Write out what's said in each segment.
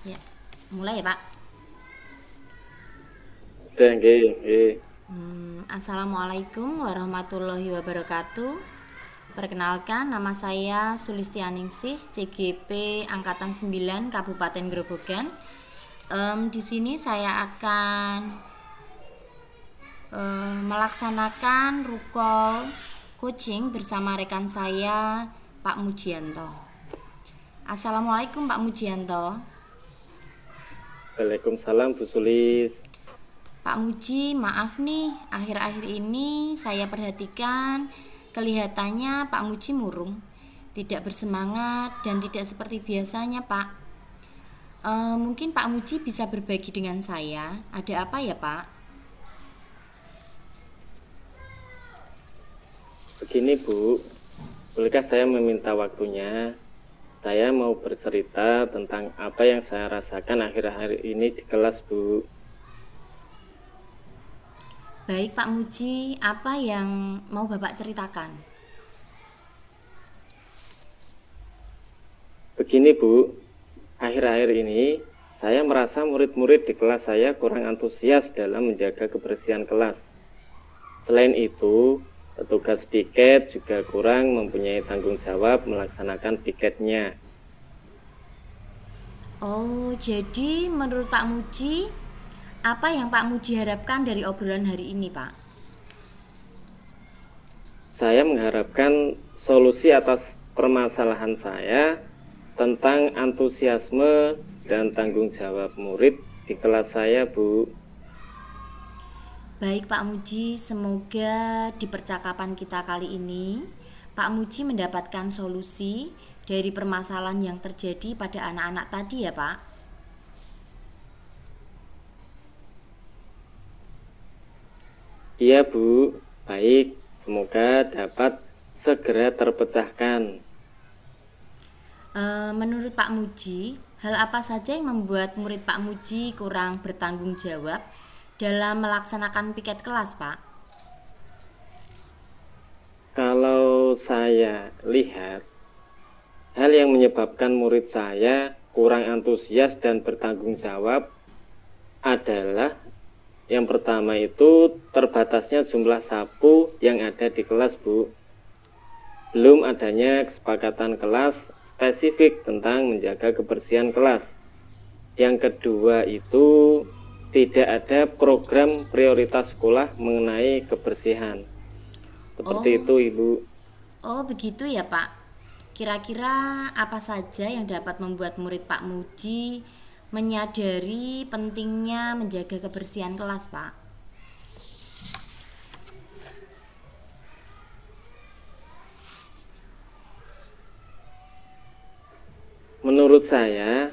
Ya, mulai ya Pak. Udah, nggih, nggih. Assalamualaikum warahmatullahi wabarakatuh. Perkenalkan, nama saya Sulistianingsih, CGP Angkatan 9 Kabupaten Grobogan. Di sini saya akan melaksanakan rukol coaching bersama rekan saya, Pak Mujianto. Assalamualaikum Pak Mujianto. Waalaikumsalam Bu Sulis. Pak Muji, maaf nih, akhir-akhir ini saya perhatikan kelihatannya Pak Muji murung, tidak bersemangat dan tidak seperti biasanya Pak. Mungkin Pak Muji bisa berbagi dengan saya, ada apa ya Pak? Begini Bu, bolehkah saya meminta waktunya? Saya mau bercerita tentang apa yang saya rasakan akhir-akhir ini di kelas Bu. Baik Pak Muji, apa yang mau Bapak ceritakan? Begini Bu, akhir-akhir ini saya merasa murid-murid di kelas saya kurang antusias dalam menjaga kebersihan kelas. Selain itu, petugas piket juga kurang mempunyai tanggung jawab melaksanakan piketnya. Oh, jadi menurut Pak Muji, apa yang Pak Muji harapkan dari obrolan hari ini Pak? Saya mengharapkan solusi atas permasalahan saya tentang antusiasme dan tanggung jawab murid di kelas saya, Bu. Baik Pak Muji, semoga di percakapan kita kali ini Pak Muji mendapatkan solusi dari permasalahan yang terjadi pada anak-anak tadi ya Pak. Iya, Bu. Baik, semoga dapat segera terpecahkan. Menurut Pak Muji, hal apa saja yang membuat murid Pak Muji kurang bertanggung jawab dalam melaksanakan piket kelas Pak? Kalau saya lihat, hal yang menyebabkan murid saya kurang antusias dan bertanggung jawab adalah yang pertama itu terbatasnya jumlah sapu yang ada di kelas, Bu. Belum adanya kesepakatan kelas spesifik tentang menjaga kebersihan kelas. Yang kedua itu tidak ada program prioritas sekolah mengenai kebersihan. Seperti Oh, itu, Ibu. oh begitu ya Pak. Kira-kira apa saja yang dapat membuat murid Pak Muji menyadari pentingnya menjaga kebersihan kelas Pak? Menurut saya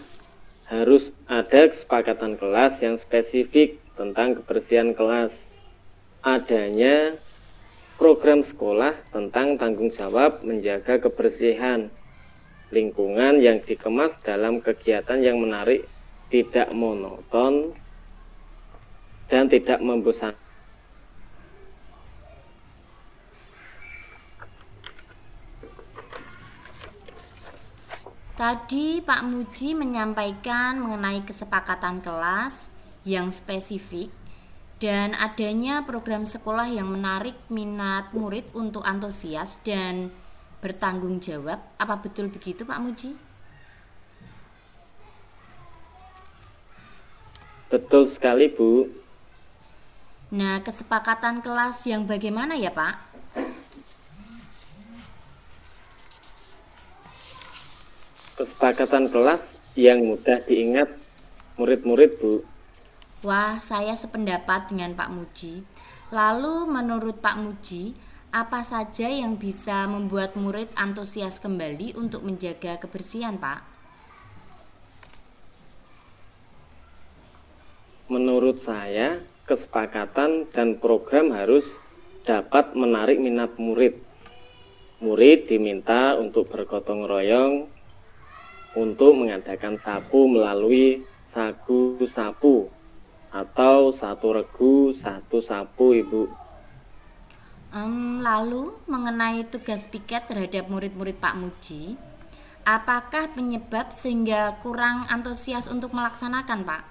harus ada kesepakatan kelas yang spesifik tentang kebersihan kelas. Adanya program sekolah tentang tanggung jawab menjaga kebersihan lingkungan yang dikemas dalam kegiatan yang menarik, tidak monoton, dan tidak membosankan. Tadi Pak Muji menyampaikan mengenai kesepakatan kelas yang spesifik dan adanya program sekolah yang menarik minat murid untuk antusias dan bertanggung jawab. Apa betul begitu Pak Muji? Betul sekali, Bu. Nah, kesepakatan kelas yang bagaimana ya Pak? Kesepakatan kelas yang mudah diingat murid-murid, Bu. Wah, saya sependapat dengan Pak Muji. Lalu menurut Pak Muji, apa saja yang bisa membuat murid antusias kembali untuk menjaga kebersihan, Pak? Menurut saya, kesepakatan dan program harus dapat menarik minat murid. Murid diminta untuk bergotong royong untuk mengadakan sapu melalui sagu sapu atau satu regu satu sapu, Ibu. Lalu mengenai tugas piket terhadap murid-murid Pak Muji, Apakah penyebab sehingga kurang antusias untuk melaksanakan, Pak?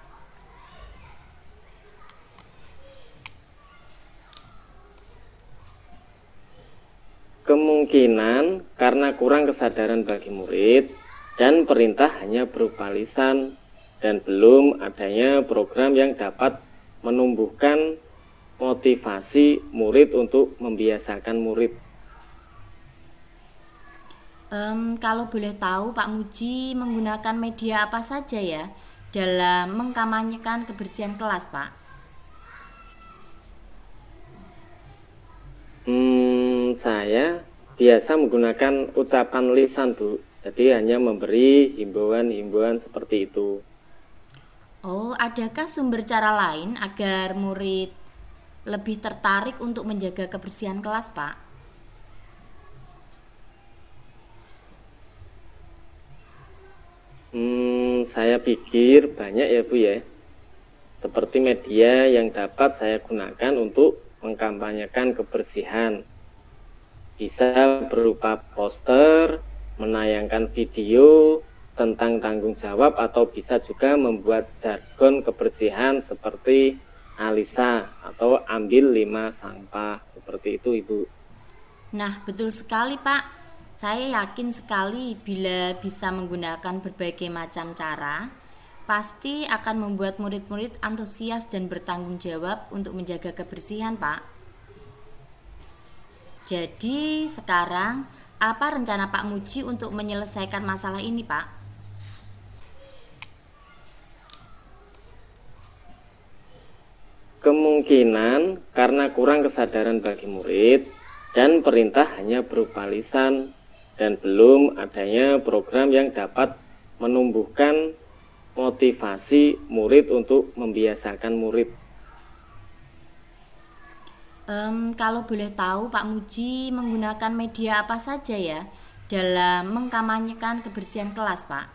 Kemungkinan karena kurang kesadaran bagi murid dan perintah hanya berupa lisan dan belum adanya program yang dapat menumbuhkan motivasi murid untuk membiasakan murid. Kalau boleh tahu, Pak Muji menggunakan media apa saja ya dalam mengkampanyekan kebersihan kelas, Pak? Saya biasa menggunakan ucapan lisan, Bu. Jadi hanya memberi himbauan-himbauan seperti itu. Oh, adakah sumber cara lain agar murid lebih tertarik untuk menjaga kebersihan kelas, Pak? Saya pikir banyak ya, Bu ya. Seperti media yang dapat saya gunakan untuk mengkampanyekan kebersihan. Bisa berupa poster, menayangkan video tentang tanggung jawab, atau bisa juga membuat jargon kebersihan seperti Alisa atau ambil 5 sampah, seperti itu Ibu. Nah, betul sekali, Pak. Saya yakin sekali bila bisa menggunakan berbagai macam cara, pasti akan membuat murid-murid antusias dan bertanggung jawab untuk menjaga kebersihan, Pak. Jadi, sekarang apa rencana Pak Muji untuk menyelesaikan masalah ini, Pak? Kemungkinan karena kurang kesadaran bagi murid dan perintah hanya berupa lisan dan belum adanya program yang dapat menumbuhkan motivasi murid untuk membiasakan murid. Kalau boleh tahu, Pak Muji menggunakan media apa saja ya dalam mengkampanyekan kebersihan kelas, Pak?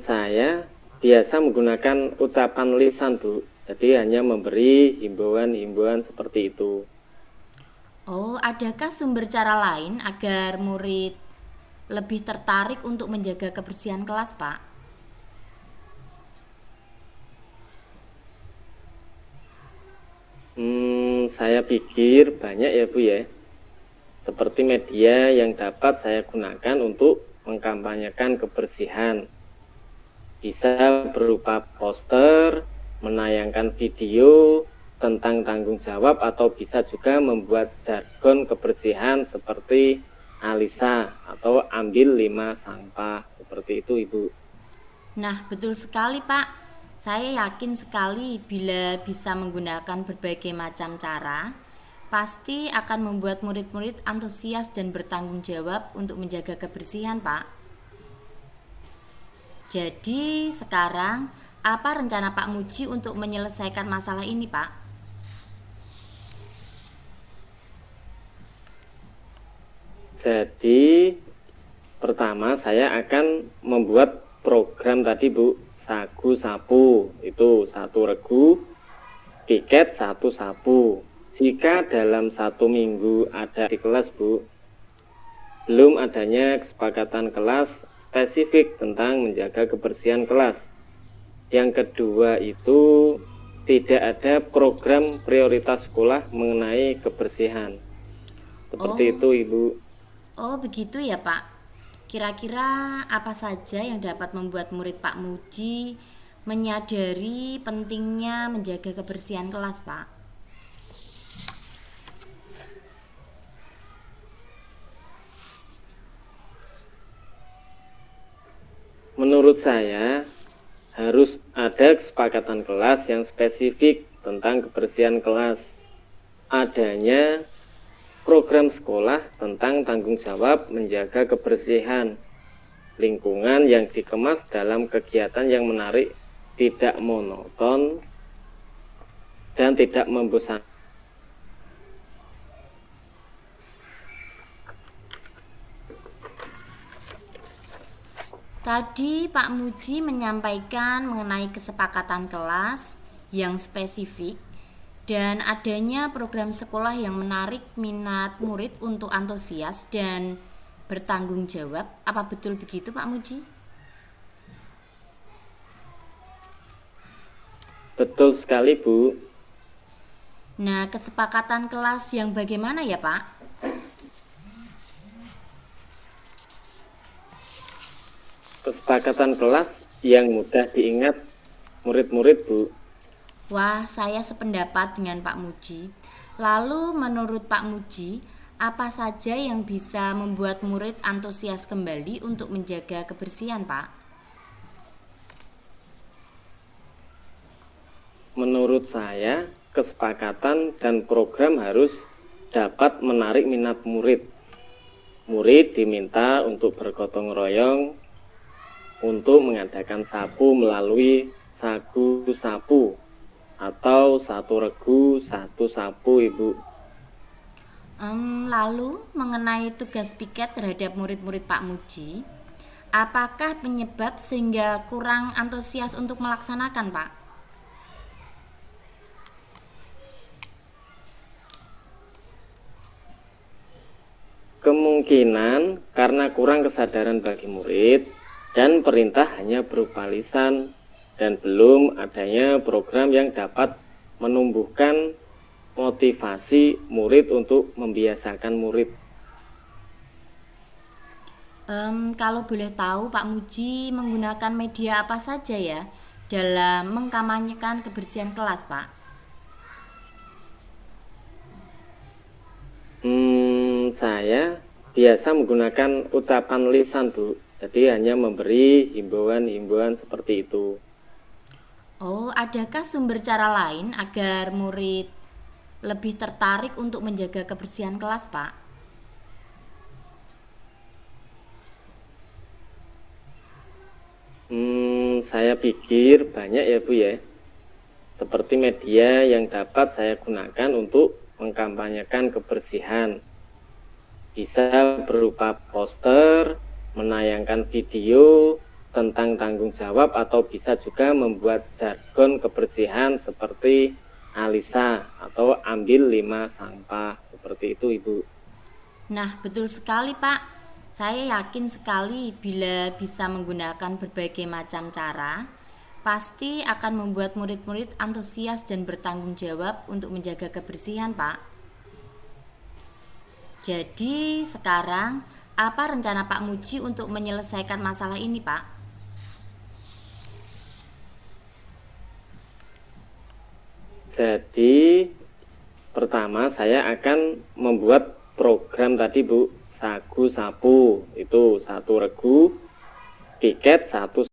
Saya biasa menggunakan ucapan lisan, Bu. Jadi hanya memberi himbauan-himbauan seperti itu. Oh, adakah sumber cara lain agar murid lebih tertarik untuk menjaga kebersihan kelas, Pak? Saya pikir banyak ya, Bu ya. Seperti media yang dapat saya gunakan untuk mengkampanyekan kebersihan. Bisa berupa poster, menayangkan video tentang tanggung jawab, atau bisa juga membuat jargon kebersihan seperti Alisa atau ambil 5 sampah, seperti itu Ibu. Nah, betul sekali, Pak. Saya yakin sekali bila bisa menggunakan berbagai macam cara, pasti akan membuat murid-murid antusias dan bertanggung jawab untuk menjaga kebersihan, Pak. Jadi, sekarang apa rencana Pak Muji untuk menyelesaikan masalah ini, Pak? Jadi, pertama saya akan membuat program tadi, Bu, sagu sapu. Itu 1 regu, piket 1 sapu. Jika dalam 1 minggu ada di kelas, Bu, belum adanya kesepakatan kelas spesifik tentang menjaga kebersihan kelas. Yang kedua itu tidak ada program prioritas sekolah mengenai kebersihan. Seperti itu, Ibu. Oh, begitu ya, Pak. Kira-kira apa saja yang dapat membuat murid Pak Muji menyadari pentingnya menjaga kebersihan kelas, Pak? Menurut saya harus ada kesepakatan kelas yang spesifik tentang kebersihan kelas. Adanya program sekolah tentang tanggung jawab menjaga kebersihan lingkungan yang dikemas dalam kegiatan yang menarik, tidak monoton, dan tidak membosankan. Tadi Pak Muji menyampaikan mengenai kesepakatan kelas yang spesifik dan adanya program sekolah yang menarik minat murid untuk antusias dan bertanggung jawab. Apa betul begitu, Pak Muji? Betul sekali, Bu. Nah, kesepakatan kelas yang bagaimana ya, Pak? Kesepakatan kelas yang mudah diingat murid-murid, Bu. Wah, saya sependapat dengan Pak Muji. Lalu, menurut Pak Muji, apa saja yang bisa membuat murid antusias kembali untuk menjaga kebersihan, Pak? Menurut saya, kesepakatan dan program harus dapat menarik minat murid. Murid diminta untuk bergotong royong untuk mengadakan sapu melalui sagu sapu atau satu regu satu sapu, Ibu. Lalu, mengenai tugas piket terhadap murid-murid Pak Muji, apakah penyebab sehingga kurang antusias untuk melaksanakan, Pak? Kemungkinan karena kurang kesadaran bagi murid dan perintah hanya berupa lisan dan belum adanya program yang dapat menumbuhkan motivasi murid untuk membiasakan murid. Kalau boleh tahu, Pak Muji menggunakan media apa saja ya dalam mengkampanyekan kebersihan kelas, Pak? Saya biasa menggunakan ucapan lisan, Bu. Jadi hanya memberi himbauan-himbauan seperti itu. Oh, adakah sumber cara lain agar murid lebih tertarik untuk menjaga kebersihan kelas, Pak? Saya pikir banyak ya, Bu ya. Seperti media yang dapat saya gunakan untuk mengkampanyekan kebersihan. Bisa berupa poster, menayangkan video tentang tanggung jawab, atau bisa juga membuat jargon kebersihan seperti Alisa atau ambil 5 sampah. Seperti itu, Ibu. Nah, betul sekali, Pak. Saya yakin sekali bila bisa menggunakan berbagai macam cara, pasti akan membuat murid-murid antusias dan bertanggung jawab untuk menjaga kebersihan, Pak. Jadi, sekarang apa rencana Pak Muji untuk menyelesaikan masalah ini, Pak? Jadi, pertama saya akan membuat program tadi, Bu, sagu sapu. Itu satu regu, piket satu.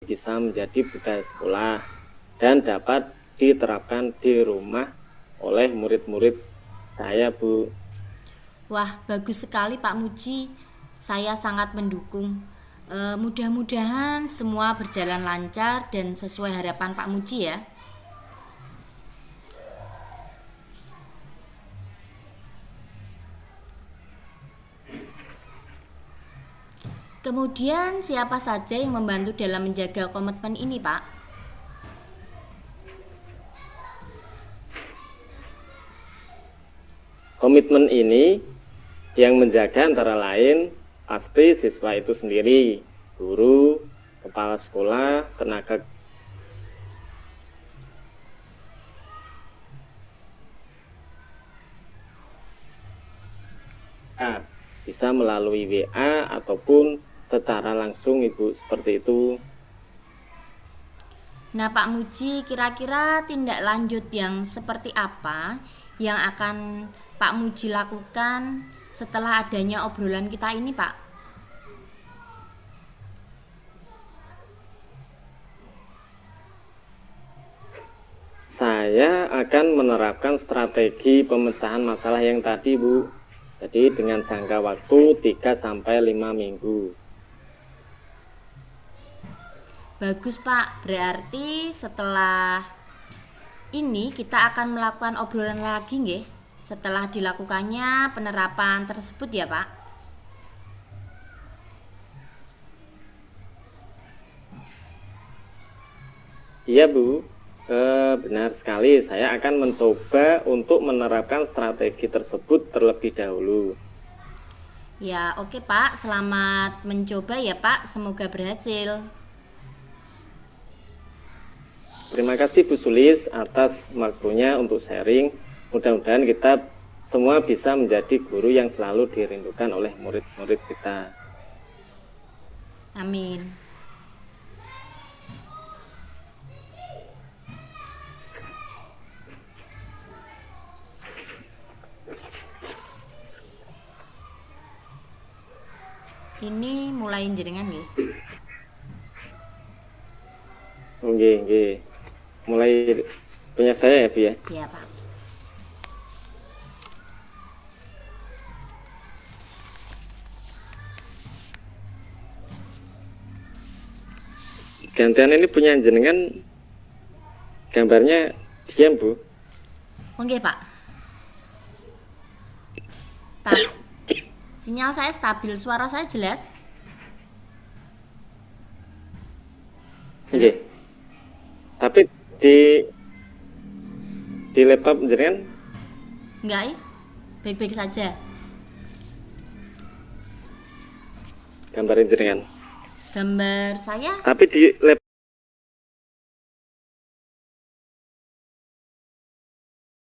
Bisa menjadi budaya sekolah dan dapat diterapkan di rumah oleh murid-murid saya, Bu. Wah, bagus sekali Pak Muji. Saya sangat mendukung. Mudah-mudahan semua berjalan lancar dan sesuai harapan Pak Muji ya. Kemudian siapa saja yang membantu dalam menjaga komitmen ini, Pak? Komitmen ini yang menjaga antara lain pasti siswa itu sendiri, guru, kepala sekolah, tenaga bisa melalui WA ataupun secara langsung, Ibu, seperti itu. Nah, Pak Muji, kira-kira tindak lanjut yang seperti apa yang akan Pak Muji lakukan setelah adanya obrolan kita ini, Pak? Saya akan menerapkan strategi pemecahan masalah yang tadi, Bu. Jadi dengan jangka waktu 3-5 minggu. Bagus, Pak. Berarti setelah ini kita akan melakukan obrolan lagi, nggih? Setelah dilakukannya penerapan tersebut ya, Pak? Iya, Bu. Benar sekali. Saya akan mencoba untuk menerapkan strategi tersebut terlebih dahulu. Ya, oke Pak. Selamat mencoba ya, Pak. Semoga berhasil. Terima kasih Bu Sulis atas waktunya untuk sharing. Mudah-mudahan kita semua bisa menjadi guru yang selalu dirindukan oleh murid-murid kita. Amin. Ini mulai jenengan nggih? Nggih. Mulai punya saya ya, Bu ya. Iya, Pak. Gantian ini punya jenengan, gambarnya diam, Bu. Oke, Pak. Sinyal saya stabil, suara saya jelas? Nggih. Tapi di laptop jenengan Enggak ya? Baik-baik saja. gambarin jenengan. Gambar saya Tapi di laptop